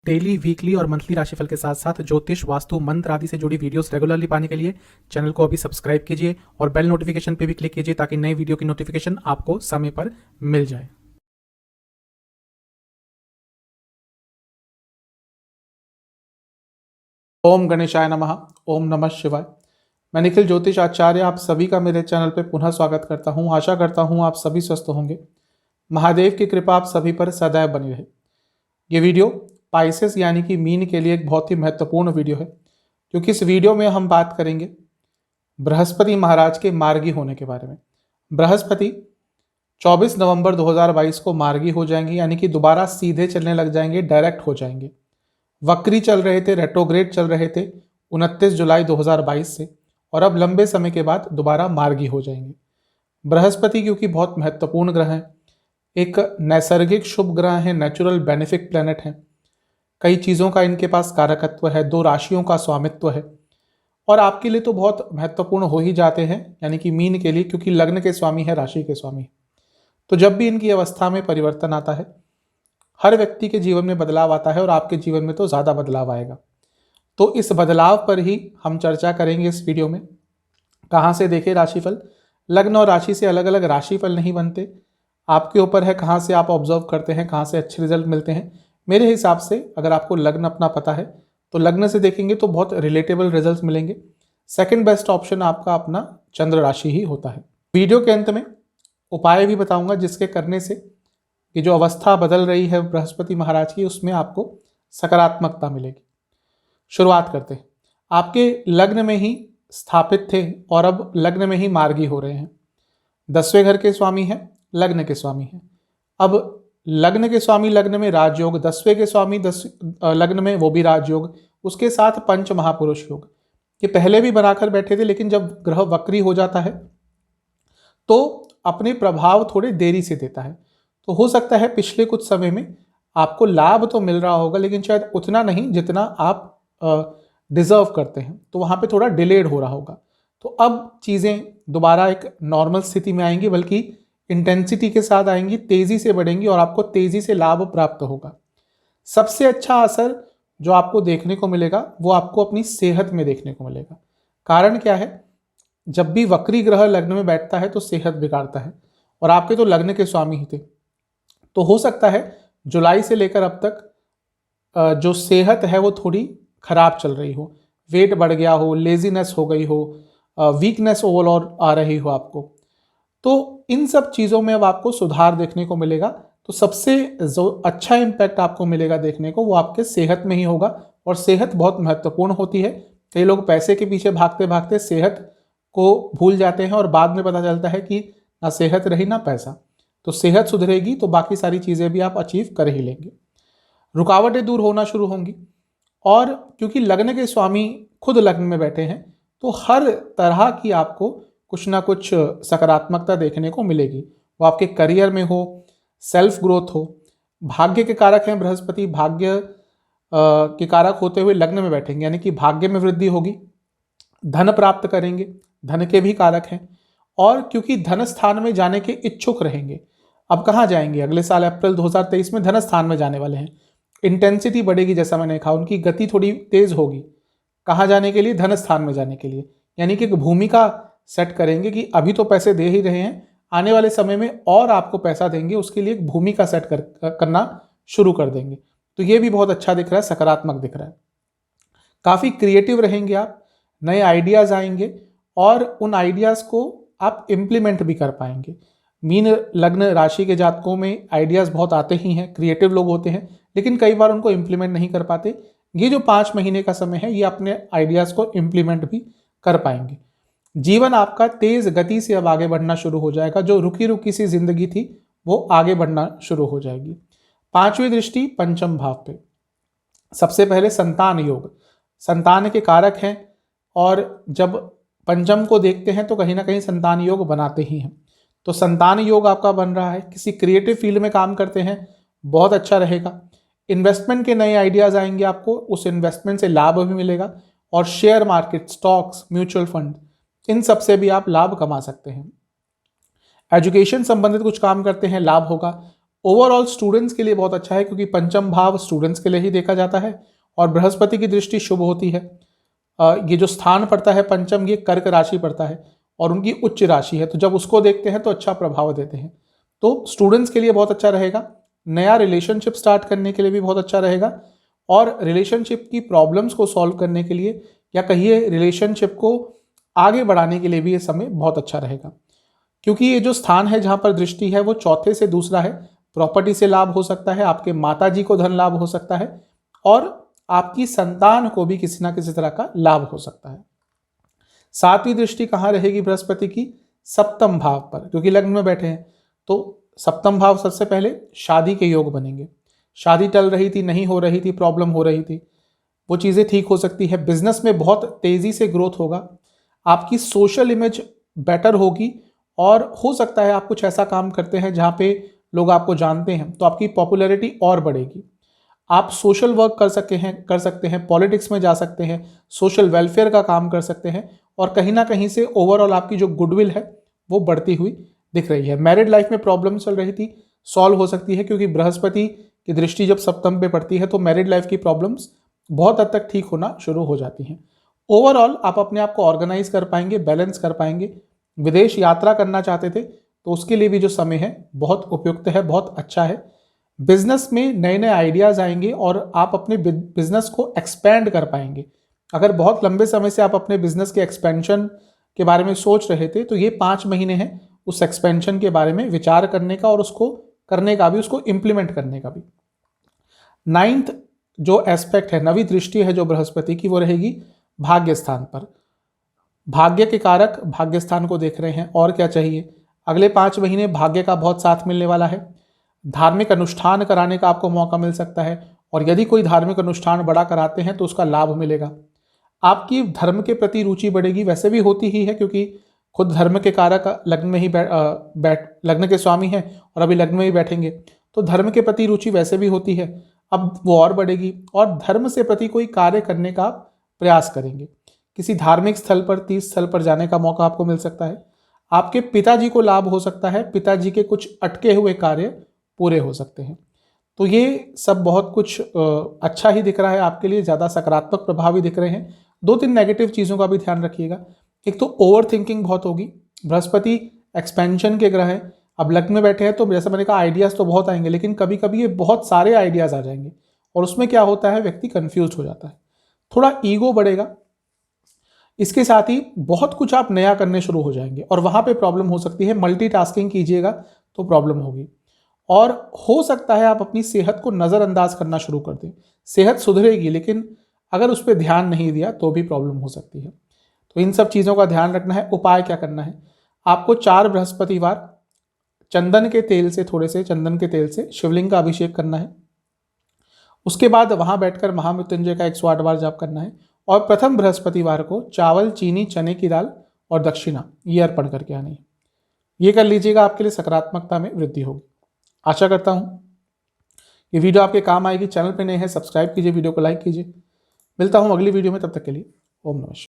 Daily, weekly और monthly राशिफल के साथ साथ ज्योतिष, वास्तु, मंत्र आदि से जुड़ी वीडियोस रेगुलरली पाने के लिए चैनल को अभी सब्सक्राइब कीजिए और बेल नोटिफिकेशन पे भी क्लिक कीजिए ताकि नई वीडियो की नोटिफिकेशन आपको समय पर मिल जाए। ओम गणेशाय नमः। ओम नमः शिवाय। मैं निखिल ज्योतिष आचार्य आप सभी का मेरे चैनल पे पुनः स्वागत करता हूं। आशा करता हूं आप सभी स्वस्थ होंगे। महादेव की कृपा आप सभी पर सदैव बनी रहे। ये वीडियो पाइसेस यानी कि मीन के लिए एक बहुत ही महत्वपूर्ण वीडियो है, क्योंकि इस वीडियो में हम बात करेंगे बृहस्पति महाराज के मार्गी होने के बारे में। बृहस्पति 24 नवंबर 2022 को मार्गी हो जाएंगे, यानी कि दोबारा सीधे चलने लग जाएंगे, डायरेक्ट हो जाएंगे। वक्री चल रहे थे, रेट्रोग्रेड चल रहे थे 29 जुलाई 2022 से, और अब लंबे समय के बाद दोबारा मार्गी हो जाएंगे। बृहस्पति क्योंकि बहुत महत्वपूर्ण ग्रह है, एक नैसर्गिक शुभ ग्रह है, नेचुरल बेनिफिक प्लैनेट है, कई चीज़ों का इनके पास कारकत्व है, 2 राशियों का स्वामित्व है, और आपके लिए तो बहुत महत्वपूर्ण हो ही जाते हैं, यानी कि मीन के लिए, क्योंकि लग्न के स्वामी है, राशि के स्वामी। तो जब भी इनकी अवस्था में परिवर्तन आता है, हर व्यक्ति के जीवन में बदलाव आता है, और आपके जीवन में तो ज़्यादा बदलाव आएगा। तो इस बदलाव पर ही हम चर्चा करेंगे इस वीडियो में। कहाँ से देखें राशिफल? लग्न और राशि से अलग अलग राशिफल नहीं बनते, आपके ऊपर है कहाँ से आप ऑब्जर्व करते हैं, कहाँ से अच्छे रिजल्ट मिलते हैं। मेरे हिसाब से अगर आपको लग्न अपना पता है तो लग्न से देखेंगे तो बहुत रिलेटेबल रिजल्ट मिलेंगे। सेकंड बेस्ट ऑप्शन आपका अपना चंद्र राशि ही होता है। वीडियो के अंत में उपाय भी बताऊंगा जिसके करने से कि जो अवस्था बदल रही है बृहस्पति महाराज की, उसमें आपको सकारात्मकता मिलेगी। शुरुआत करते हैं। आपके लग्न में ही स्थापित थे और अब लग्न में ही मार्गी हो रहे हैं। 10वें घर के स्वामी हैं, लग्न के स्वामी हैं। अब लग्न के स्वामी लग्न में राजयोग, 10वें के स्वामी लग्न में वो भी राजयोग, उसके साथ पंच महापुरुष योग। ये पहले भी बनाकर बैठे थे, लेकिन जब ग्रह वक्री हो जाता है तो अपने प्रभाव थोड़े देरी से देता है। तो हो सकता है पिछले कुछ समय में आपको लाभ तो मिल रहा होगा, लेकिन शायद उतना नहीं जितना आप डिजर्व करते हैं, तो वहाँ पे थोड़ा डिलेड हो रहा होगा। तो अब चीज़ें दोबारा एक नॉर्मल स्थिति में आएंगी, बल्कि इंटेंसिटी के साथ आएंगी, तेज़ी से बढ़ेंगी और आपको तेज़ी से लाभ प्राप्त होगा। सबसे अच्छा असर जो आपको देखने को मिलेगा वो आपको अपनी सेहत में देखने को मिलेगा। कारण क्या है? जब भी वक्री ग्रह लग्न में बैठता है तो सेहत बिगाड़ता है, और आपके तो लग्न के स्वामी ही थे। तो हो सकता है जुलाई से लेकर अब तक जो सेहत है वो थोड़ी खराब चल रही हो, वेट बढ़ गया हो, लेजीनेस हो गई हो, वीकनेस ओवरऑल आ रही हो आपको। तो इन सब चीज़ों में अब आपको सुधार देखने को मिलेगा। तो सबसे जो अच्छा इम्पैक्ट आपको मिलेगा देखने को वो आपके सेहत में ही होगा, और सेहत बहुत महत्वपूर्ण होती है। कई लोग पैसे के पीछे भागते भागते सेहत को भूल जाते हैं और बाद में पता चलता है कि ना सेहत रही ना पैसा। तो सेहत सुधरेगी तो बाकी सारी चीज़ें भी आप अचीव कर ही लेंगे। रुकावटें दूर होना शुरू होंगी, और क्योंकि लग्न के स्वामी खुद लग्न में बैठे हैं तो हर तरह की आपको कुछ ना कुछ सकारात्मकता देखने को मिलेगी। वो आपके करियर में हो, सेल्फ ग्रोथ हो। भाग्य के कारक हैं बृहस्पति, भाग्य के कारक होते हुए लग्न में बैठेंगे, यानी कि भाग्य में वृद्धि होगी, धन प्राप्त करेंगे, धन के भी कारक हैं। और क्योंकि धन स्थान में जाने के इच्छुक रहेंगे, अब कहाँ जाएंगे? अगले साल अप्रैल 2023 में धन स्थान में जाने वाले हैं। इंटेंसिटी बढ़ेगी, जैसा मैंने कहा, उनकी गति थोड़ी तेज होगी। कहाँ जाने के लिए? धन स्थान में जाने के लिए। यानी कि एक भूमिका सेट करेंगे कि अभी तो पैसे दे ही रहे हैं, आने वाले समय में और आपको पैसा देंगे, उसके लिए एक भूमिका सेट करना शुरू कर देंगे। तो ये भी बहुत अच्छा दिख रहा है, सकारात्मक दिख रहा है। काफ़ी क्रिएटिव रहेंगे आप, नए आइडियाज़ आएंगे और उन आइडियाज़ को आप इम्प्लीमेंट भी कर पाएंगे। मीन लग्न राशि के जातकों में आइडियाज़ बहुत आते ही हैं, क्रिएटिव लोग होते हैं, लेकिन कई बार उनको इम्प्लीमेंट नहीं कर पाते। ये जो 5 महीने का समय है, ये अपने आइडियाज़ को इम्प्लीमेंट भी कर पाएंगे। जीवन आपका तेज गति से अब आगे बढ़ना शुरू हो जाएगा। जो रुकी रुकी सी जिंदगी थी वो आगे बढ़ना शुरू हो जाएगी। 5वीं दृष्टि पंचम भाव पे। सबसे पहले संतान योग, संतान के कारक हैं, और जब पंचम को देखते हैं तो कहीं ना कहीं संतान योग बनाते ही हैं। तो संतान योग आपका बन रहा है। किसी क्रिएटिव फील्ड में काम करते हैं, बहुत अच्छा रहेगा। इन्वेस्टमेंट के नए आइडियाज़ आएंगे आपको, उस इन्वेस्टमेंट से लाभ भी मिलेगा। और share market, stocks, mutual fund, इन सब से भी आप लाभ कमा सकते हैं। एजुकेशन संबंधित कुछ काम करते हैं, लाभ होगा। ओवरऑल स्टूडेंट्स के लिए बहुत अच्छा है, क्योंकि पंचम भाव स्टूडेंट्स के लिए ही देखा जाता है और बृहस्पति की दृष्टि शुभ होती है। ये जो स्थान पड़ता है पंचम, ये कर्क राशि पड़ता है और उनकी उच्च राशि है, तो जब उसको देखते हैं तो अच्छा प्रभाव देते हैं। तो स्टूडेंट्स के लिए बहुत अच्छा रहेगा। नया रिलेशनशिप स्टार्ट करने के लिए भी बहुत अच्छा रहेगा और रिलेशनशिप की प्रॉब्लम्स को सॉल्व करने के लिए या कहिए रिलेशनशिप को आगे बढ़ाने के लिए भी ये समय बहुत अच्छा रहेगा, क्योंकि ये जो स्थान है जहां पर दृष्टि है वो चौथे से दूसरा है। प्रॉपर्टी से लाभ हो सकता है, आपके माता जी को धन लाभ हो सकता है और आपकी संतान को भी किसी ना किसी तरह का लाभ हो सकता है। सातवीं दृष्टि कहाँ रहेगी बृहस्पति की? सप्तम भाव पर, क्योंकि लग्न में बैठे हैं तो सप्तम भाव सबसे पहले शादी के योग बनेंगे। शादी टल रही थी, नहीं हो रही थी, प्रॉब्लम हो रही थी, वो चीज़ें ठीक हो सकती है। बिजनेस में बहुत तेजी से ग्रोथ होगा, आपकी सोशल इमेज बेटर होगी और हो सकता है आप कुछ ऐसा काम करते हैं जहाँ पे लोग आपको जानते हैं तो आपकी पॉपुलैरिटी और बढ़ेगी। आप सोशल वर्क कर सकते हैं, पॉलिटिक्स में जा सकते हैं, सोशल वेलफेयर का काम कर सकते हैं और कहीं ना कहीं से ओवरऑल आपकी जो गुडविल है वो बढ़ती हुई दिख रही है। मैरिड लाइफ में प्रॉब्लम चल रही थी, सॉल्व हो सकती है, क्योंकि बृहस्पति की दृष्टि जब सप्तम पे पड़ती है तो मैरिड लाइफ की प्रॉब्लम्स बहुत हद तक ठीक होना शुरू हो जाती हैं। ओवरऑल आप अपने आप को ऑर्गेनाइज कर पाएंगे, बैलेंस कर पाएंगे। विदेश यात्रा करना चाहते थे तो उसके लिए भी जो समय है बहुत उपयुक्त है, बहुत अच्छा है। बिजनेस में नए नए आइडियाज आएंगे और आप अपने बिजनेस को एक्सपेंड कर पाएंगे। अगर बहुत लंबे समय से आप अपने बिजनेस के एक्सपेंशन के बारे में सोच रहे थे तो ये 5 महीने हैं उस एक्सपेंशन के बारे में विचार करने का और उसको करने का भी, उसको इंप्लीमेंट करने का भी। 9th जो एस्पेक्ट है, नवी दृष्टि है जो बृहस्पति की, वो रहेगी भाग्य स्थान पर। भाग्य के कारक भाग्य स्थान को देख रहे हैं, और क्या चाहिए। अगले 5 महीने भाग्य का बहुत साथ मिलने वाला है। धार्मिक अनुष्ठान कराने का आपको मौका मिल सकता है और यदि कोई धार्मिक अनुष्ठान बड़ा कराते हैं तो उसका लाभ मिलेगा। आपकी धर्म के प्रति रुचि बढ़ेगी, वैसे भी होती ही है क्योंकि खुद धर्म के कारक लग्न में ही लग्न के स्वामी हैं और अभी लग्न में ही बैठेंगे, तो धर्म के प्रति रुचि वैसे भी होती है, अब वो और बढ़ेगी और धर्म से प्रति कोई कार्य करने का प्रयास करेंगे। किसी धार्मिक स्थल पर, तीर्थ स्थल पर जाने का मौका आपको मिल सकता है। आपके पिताजी को लाभ हो सकता है, पिताजी के कुछ अटके हुए कार्य पूरे हो सकते हैं। तो ये सब बहुत कुछ अच्छा ही दिख रहा है आपके लिए, ज़्यादा सकारात्मक प्रभाव ही दिख रहे हैं। 2-3 नेगेटिव चीज़ों का भी ध्यान रखिएगा। एक तो ओवर थिंकिंग बहुत होगी, बृहस्पति एक्सपेंशन के ग्रह हैं, अब लग्न में बैठे हैं तो जैसा मैंने कहा आइडियाज़ तो बहुत आएंगे, लेकिन कभी कभी ये बहुत सारे आइडियाज़ आ जाएंगे और उसमें क्या होता है, व्यक्ति कन्फ्यूज हो जाता है, थोड़ा ईगो बढ़ेगा। इसके साथ ही बहुत कुछ आप नया करने शुरू हो जाएंगे और वहाँ पे प्रॉब्लम हो सकती है। मल्टीटास्किंग कीजिएगा तो प्रॉब्लम होगी और हो सकता है आप अपनी सेहत को नज़रअंदाज करना शुरू कर दें। सेहत सुधरेगी लेकिन अगर उस पर ध्यान नहीं दिया तो भी प्रॉब्लम हो सकती है। तो इन सब चीज़ों का ध्यान रखना है। उपाय क्या करना है, आपको 4 बृहस्पतिवार चंदन के तेल से, थोड़े से चंदन के तेल से शिवलिंग का अभिषेक करना है। उसके बाद वहाँ बैठकर महामृत्युंजय का 108 बार जाप करना है और प्रथम बृहस्पतिवार को चावल, चीनी, चने की दाल और दक्षिणा ये अर्पण करके आनी है। ये कर लीजिएगा, आपके लिए सकारात्मकता में वृद्धि होगी। आशा करता हूँ ये वीडियो आपके काम आएगी। चैनल पे नए हैं सब्सक्राइब कीजिए, वीडियो को लाइक कीजिए। मिलता हूँ अगली वीडियो में, तब तक के लिए ओम नमः शिवाय।